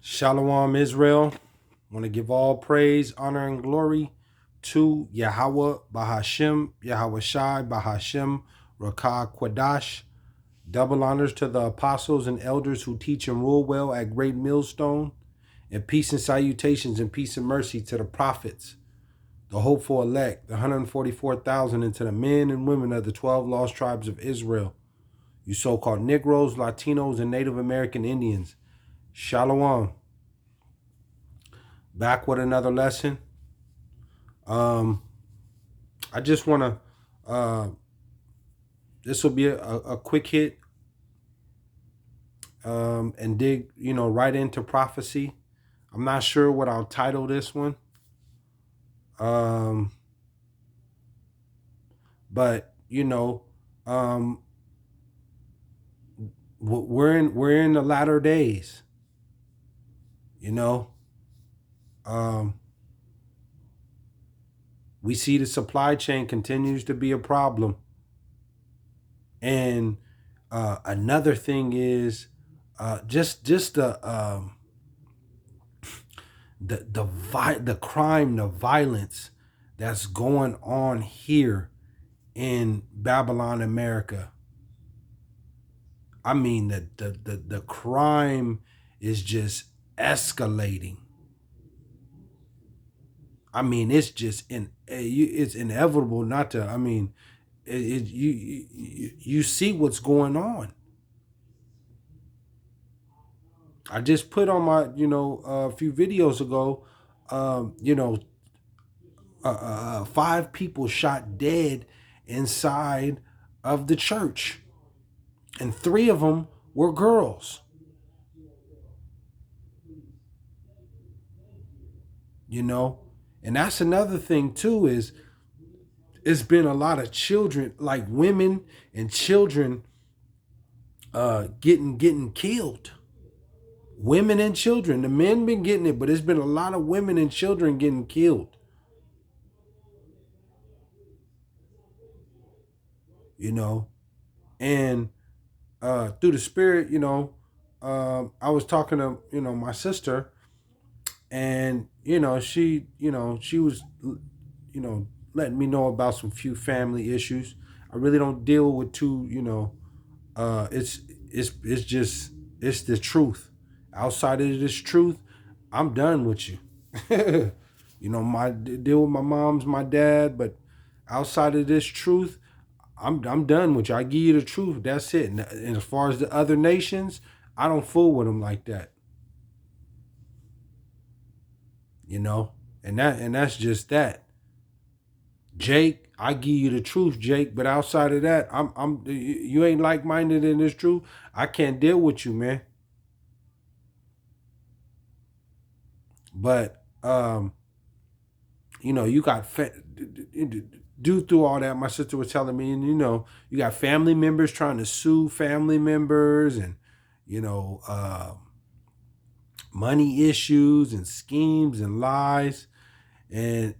Shalom, Israel. Want to give all praise, honor, and glory to Yahawah, BASHAM, YAHAWAHSHI, BASHAM, Rakah, Quadash. Double honors to the apostles and elders who teach and rule well at Great Millstone. And peace and salutations and peace and mercy to the prophets, the hopeful elect, the 144,000, and to the men and women of the 12 lost tribes of Israel. You so-called Negroes, Latinos, and Native American Indians. Shalom. Back with another lesson. I just want this will be a quick hit and dig, right into prophecy. I'm not sure what I'll title this one. But, we're in the latter days, we see the supply chain continues to be a problem. And another thing is just the crime, the violence that's going on here in Babylon, America. I mean, the crime is just escalating. I mean, it's just it's inevitable not to. I mean, you see what's going on. I just put on my a few videos ago, 5 people shot dead inside of the church, and 3 of them were girls. And that's another thing too, is it's been a lot of children, like women and children, getting killed. Women and children. The men been getting it, but it's been a lot of women and children getting killed. And through the spirit, I was talking to my sister, and she was letting me know about some few family issues. I really don't deal with too, it's just it's the truth. Outside of this truth, I'm done with you. My deal with my mom's my dad, but outside of this truth, I'm done with you. I give you the truth. That's it. And as far as the other nations, I don't fool with them like that. And that's just that. Jake, I give you the truth, Jake. But outside of that, you ain't like-minded in this truth. I can't deal with you, man. But you got due through all that. My sister was telling me, and you got family members trying to sue family members, and money issues and schemes and lies, and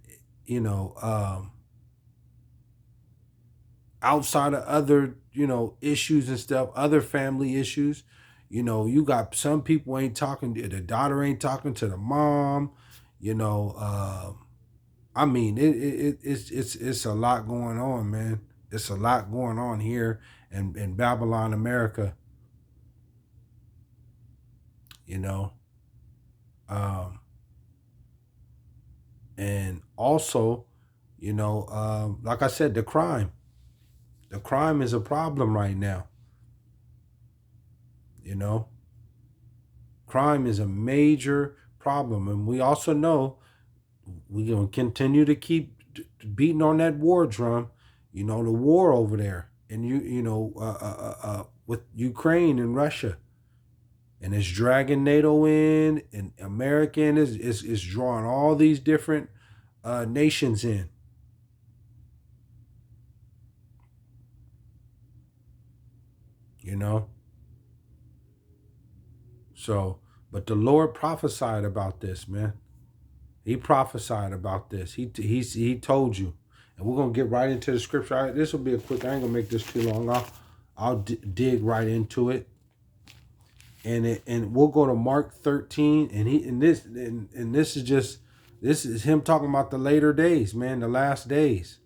outside of other issues and stuff, other family issues. You got some people ain't talking, the daughter ain't talking to the mom. I mean, it's a lot going on, man. It's a lot going on here in Babylon, America. And also, like I said, the crime is a problem right now. Crime is a major problem, and we also know we're going to continue to keep beating on that war drum. The war over there, and with Ukraine and Russia, and it's dragging NATO in, and American is drawing all these different nations in. So, but the Lord prophesied about this, man. He prophesied about this. He told you, and we're gonna get right into the scripture. This will be a quick. I ain't gonna make this too long. I'll dig right into it. And we'll go to Mark 13, and this is him talking about the later days, man, the last days,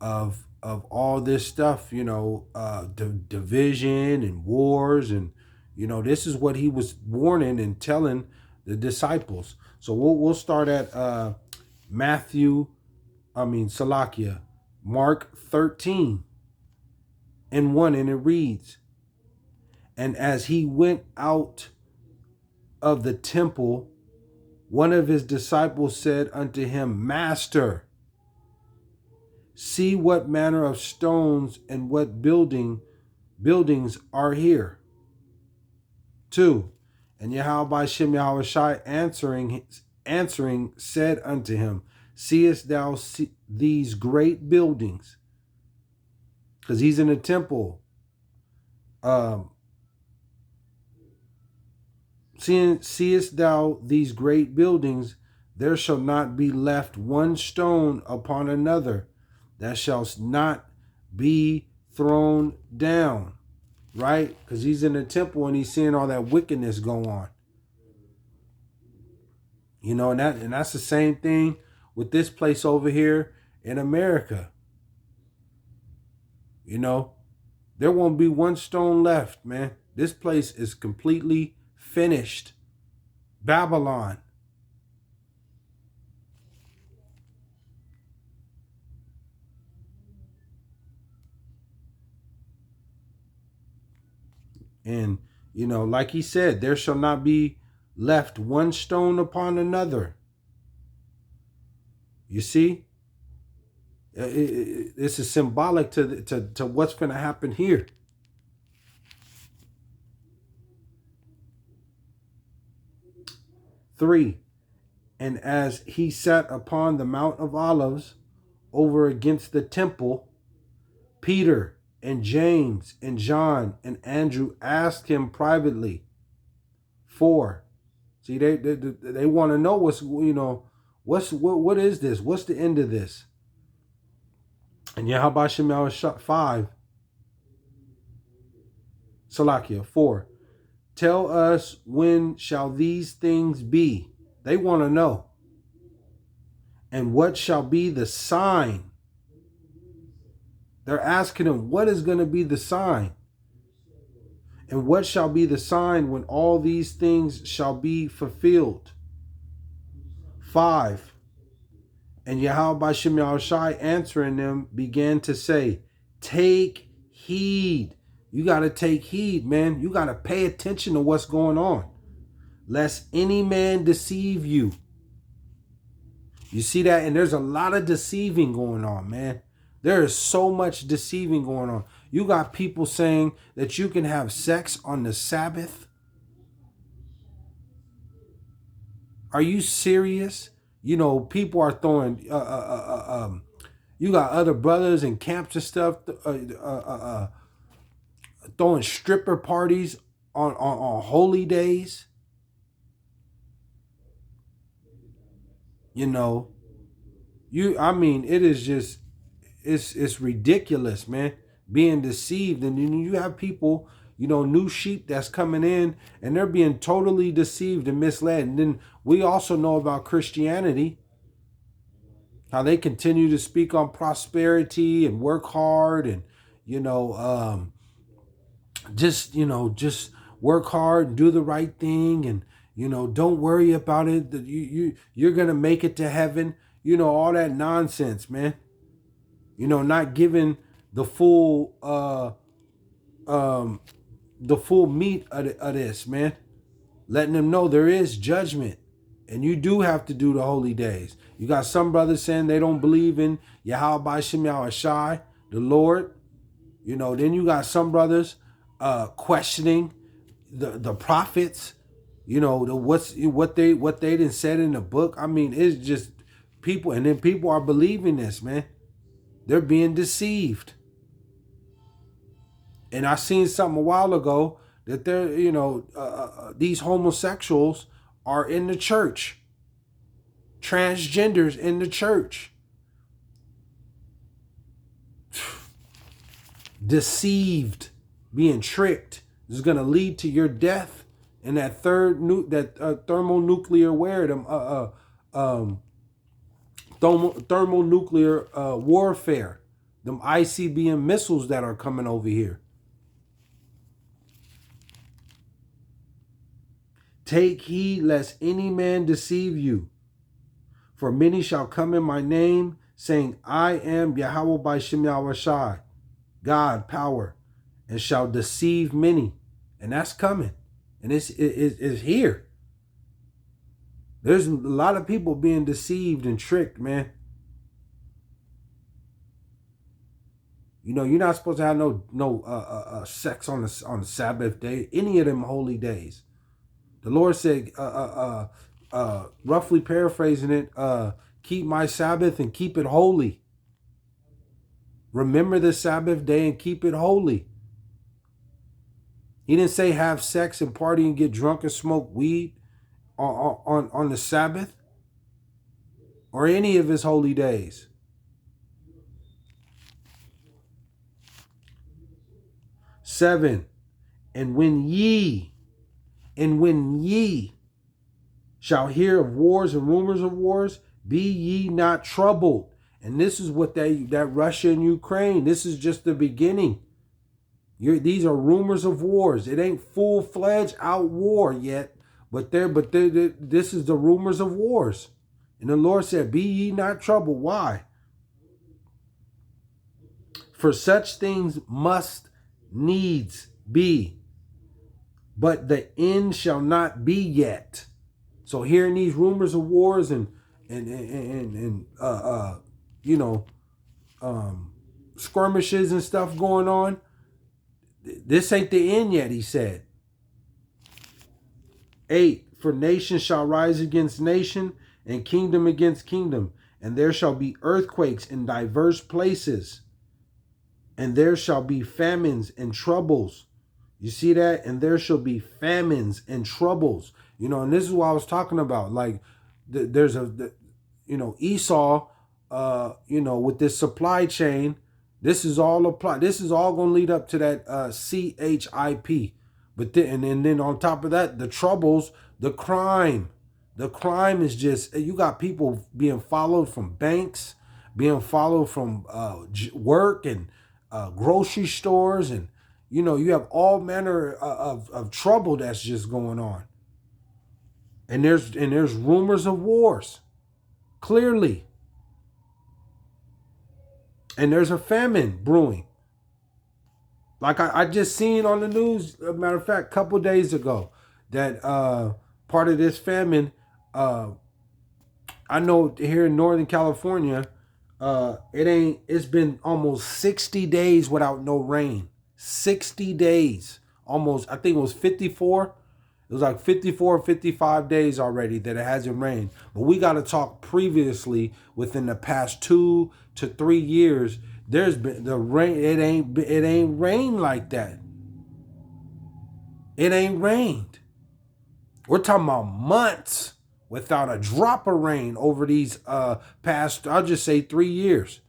of all this stuff, division and wars, and this is what he was warning and telling the disciples. So we'll start at Salakia, Mark 13 and 1, and it reads, "And as he went out of the temple, one of his disciples said unto him, Master, see what manner of stones and what buildings are here." 2. And YAHAWAHSHI answering said unto him, Seest thou these great buildings? Because he's in the temple. Seest thou these great buildings? There shall not be left one stone upon another that shall not be thrown down. Right? Because he's in the temple and he's seeing all that wickedness go on. And that's the same thing with this place over here in America. There won't be one stone left, man. This place is completely finished. Babylon. And, like he said, there shall not be left one stone upon another. You see? This is symbolic to what's going to happen here. Three, and as he sat upon the Mount of Olives over against the temple, Peter and James and John and Andrew asked him privately. 4. See, they want to know what is this? What's the end of this? And YAHAWAHSHI 5. Salakia 4. Tell us, when shall these things be? They want to know. And what shall be the sign? They're asking him, what is going to be the sign? And what shall be the sign when all these things shall be fulfilled? 5. And YAHAWAHSHI answering them began to say, take heed. You got to take heed, man. You got to pay attention to what's going on, lest any man deceive you. You see that? And there's a lot of deceiving going on, man. There is so much deceiving going on. You got people saying that you can have sex on the Sabbath. Are you serious? People are throwing, you got other brothers in camps and stuff, throwing stripper parties on holy days. It is just, it's ridiculous, man, being deceived. And then you have people, new sheep that's coming in and they're being totally deceived and misled. And then we also know about Christianity, how they continue to speak on prosperity and work hard and, just work hard and do the right thing. And, don't worry about it. That you're going to make it to heaven. All that nonsense, man. Not giving the full meat of this, man. Letting them know there is judgment. And you do have to do the holy days. You got some brothers saying they don't believe in YAHAWAHSHI, the Lord. Then you got some brothers questioning the prophets. What they done said in the book. It's just people, and then people are believing this, man. They're being deceived. And I seen something a while ago that these homosexuals are in the church. Transgenders in the church. Deceived, being tricked, This is going to lead to your death and that thermonuclear thermonuclear warfare, them ICBM missiles that are coming over here. Take heed lest any man deceive you. For many shall come in my name, saying, I am YAHAWAHSHI, God, power, and shall deceive many. And that's coming. And it's here. There's a lot of people being deceived and tricked, man. You know, you're not supposed to have no sex on the Sabbath day, any of them holy days. The Lord said, roughly paraphrasing it, keep my Sabbath and keep it holy. Remember the Sabbath day and keep it holy. He didn't say have sex and party and get drunk and smoke weed on the Sabbath or any of his holy days. Seven, and when ye shall hear of wars and rumors of wars, be ye not troubled. And this is what that Russia and Ukraine, this is just the beginning. These are rumors of wars. It ain't full-fledged out war yet, but this is the rumors of wars. And the Lord said, be ye not troubled. Why? For such things must needs be, but the end shall not be yet. So hearing these rumors of wars and skirmishes and stuff going on, this ain't the end yet, he said. 8, for nation shall rise against nation, and kingdom against kingdom, and there shall be earthquakes in diverse places, and there shall be famines and troubles. You see that? And there shall be famines and troubles. You know, and this is what I was talking about. Like, there's Esau, with this supply chain, this is all applied. This is all going to lead up to that CHIP. But then on top of that, the troubles, the crime. The crime is just, you got people being followed from banks, being followed from work and grocery stores, and you have all manner of trouble that's just going on. And there's rumors of wars, clearly. And there's a famine brewing. Like I just seen on the news, as a matter of fact, a couple days ago, that part of this famine, I know here in Northern California, it's been almost 60 days without no rain. 60 days. Almost, I think it was 54. It was like 54 or 55 days already that it hasn't rained. But we got to talk previously within the past 2 to 3 years. There's been the rain. It ain't rained like that. It ain't rained. We're talking about months without a drop of rain over these past, I'll just say 3 years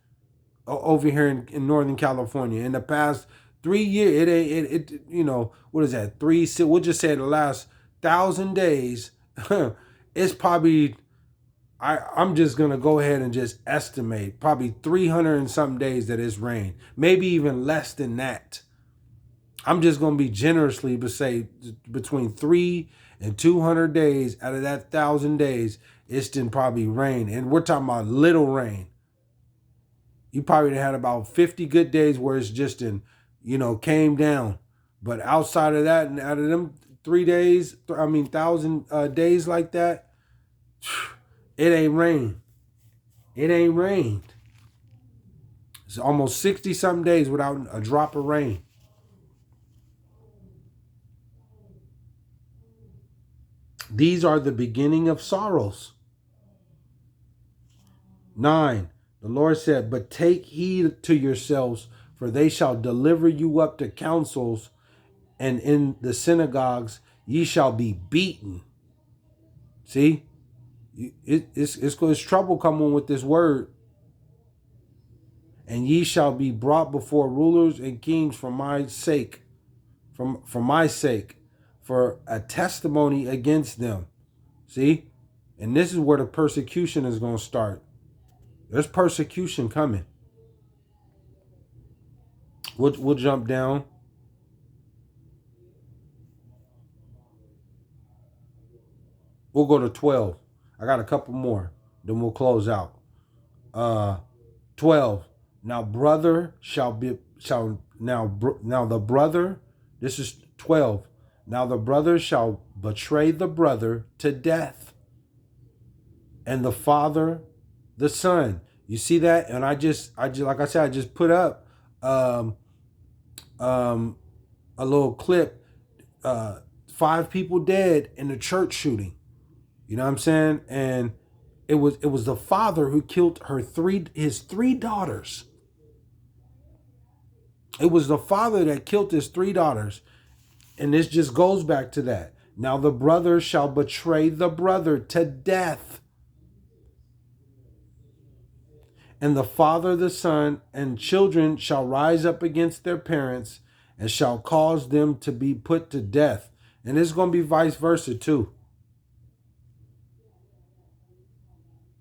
over here in Northern California. In the past 3 years, what is that? We'll just say the last 1,000 days, it's probably, I'm just going to go ahead and just estimate probably 300 and something days that it's rained. Maybe even less than that. I'm just going to be generously, but say between 3 and 200 days out of that 1,000 days, it's didn't probably rain. And we're talking about little rain. You probably had about 50 good days where it's just came down. But outside of that, and out of them 1,000 days like that, it ain't rained. It ain't rained. It's almost 60 something days without a drop of rain. These are the beginning of sorrows. 9, the Lord said, but take heed to yourselves, for they shall deliver you up to councils, and in the synagogues ye shall be beaten. See, it's trouble coming with this word. And ye shall be brought before rulers and kings for my sake. for my sake, for a testimony against them. See? And this is where the persecution is going to start. There's persecution coming. We'll jump down. We'll go to 12. I got a couple more. Then we'll close out. 12. Now the brother, this is 12. Now the brother shall betray the brother to death, and the father the son. You see that? And I just like I said, I just put up a little clip. 5 people dead in a church shooting. You know what I'm saying? And it was the father who killed his three daughters. It was the father that killed his 3 daughters. And this just goes back to that. Now the brother shall betray the brother to death, and the father the son, and children shall rise up against their parents and shall cause them to be put to death. And it's going to be vice versa too.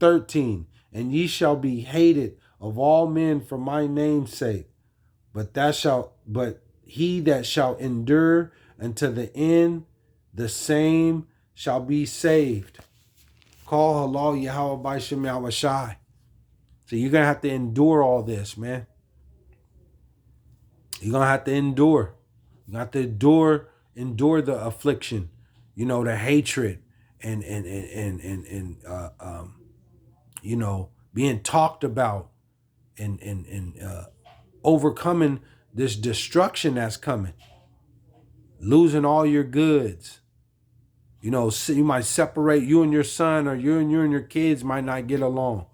13. And ye shall be hated of all men for my name's sake, but he that shall endure unto the end, the same shall be saved. Call halal Yahawah BASHAM YAHAWAHSHI. So you're going to have to endure all this, man. You're going to have to endure. You have to endure the affliction, the hatred and being talked about and overcoming this destruction that's coming. Losing all your goods. You might separate, you and your son, or you and your kids might not get along.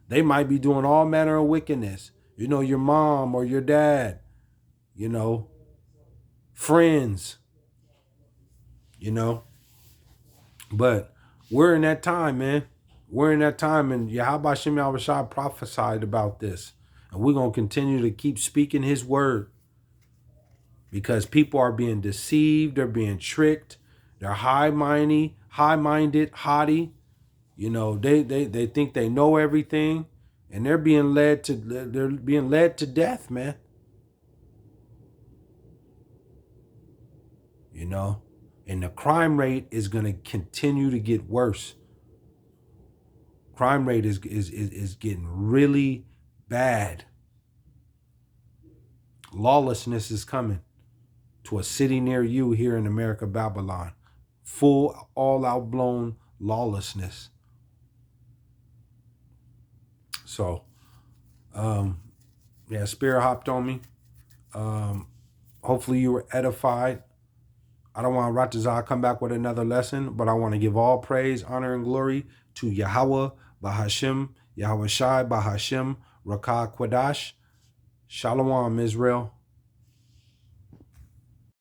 They might be doing all manner of wickedness. Your mom or your dad, friends, But we're in that time, man. We're in that time, and Yahawah BASHAM YAHAWAHSHI prophesied about this. And we're going to continue to keep speaking his word, because people are being deceived, they're being tricked, they're high-minded, haughty. They think they know everything, and they're being led to death, man. And the crime rate is going to continue to get worse. Crime rate is getting really bad. Lawlessness is coming to a city near you here in America, Babylon. Full, all-out blown lawlessness. So, Spirit hopped on me. Hopefully you were edified. I don't want Ratazah come back with another lesson, but I want to give all praise, honor, and glory to Yahawah BASHAM YAHAWAHSHI BASHAM Rakah Quadash. Shalom, Israel.